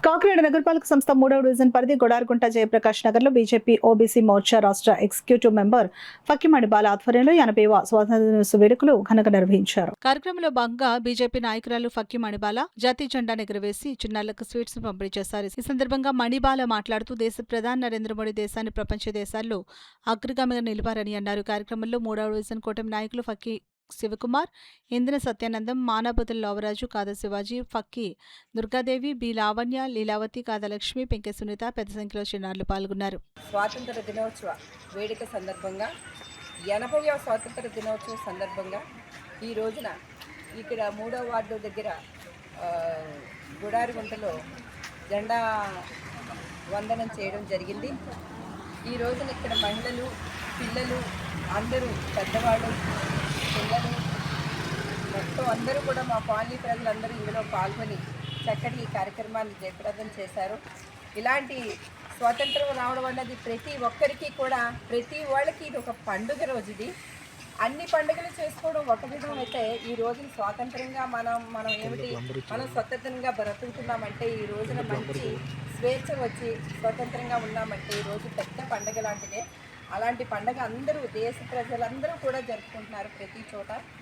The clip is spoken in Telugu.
కాకినాడ నగరపాలక సంస్థ 3వ డివిజన్ పరిధి గొడార్గుంట జయప్రకాష్ నగర్ లో బీజేపీ ఓబీసీ మోర్చా రాష్ట్ర ఎగ్జిక్యూటివ్ మెంబర్ ఫక్కిమణి బాల ఆధ్వర్యంలో 80వ స్వాతంత్ర్య దినోత్సవ వేడుకలు ఘనంగా నిర్వహించారు. కార్యక్రమంలో భాగంగా బీజేపీ నాయకురాలు ఫక్కిమణి బాల జాతీయ జెండాను ఎగురవేసి చిన్నారులకు స్వీట్స్ పంపిణీ చేశారు. ఈ సందర్భంగా మణిబాల మాట్లాడుతూ దేశ ప్రధాని నరేంద్ర మోడీ దేశాన్ని ప్రపంచ దేశాల్లో అగ్రగామిగా నిలిపారని అన్నారు. కార్యక్రమంలో 3వ డివిజన్ కూటమి నాయకులు ఫక్కి శివకుమార్, ఇంద్ర సత్యానందం, మానాబతుల లోవరాజు, కాద శివాజీ, ఫక్కి దుర్గాదేవి, బి లావణ్య, లీలావతి, కాదలక్ష్మి, పెంకె సునీత పెద్ద సంఖ్యలో చిన్నారులు పాల్గొన్నారు. స్వాతంత్ర దినోత్సవ వేడుక సందర్భంగా 80వ స్వాతంత్ర దినోత్సవం సందర్భంగా ఈ రోజున ఇక్కడ 3వ వార్డు దగ్గర గుడారిగుంటలో జెండా వందనం చేయడం జరిగింది. ఈ రోజున ఇక్కడ మహిళలు, పిల్లలు అందరూ, పెద్దవాళ్ళు, పిల్లలు మొత్తం అందరూ కూడా మా కాలనీ ప్రజలందరూ ఇందులో పాల్గొని చక్కటి ఈ కార్యక్రమాన్ని జయప్రదం చేశారు. ఇలాంటి స్వాతంత్రం రావడం అన్నది ప్రతి ఒక్కరికి కూడా, ప్రతి వాళ్ళకి ఇది ఒక పండుగ రోజు. ఇది అన్ని పండుగలు చేసుకోవడం ఒక విధం అయితే, ఈ రోజున స్వాతంత్రంగా మనం ఏమిటి మనం స్వతంత్రంగా బ్రతుకుతున్నామంటే, ఈ రోజున మంచి స్వేచ్ఛ వచ్చి స్వతంత్రంగా ఉన్నామంటే ఈ రోజు పెద్ద పండుగ లాంటిదే. అలాంటి పండుగ అందరూ, దేశ ప్రజలందరూ కూడా జరుపుకుంటున్నారు ప్రతి చోట.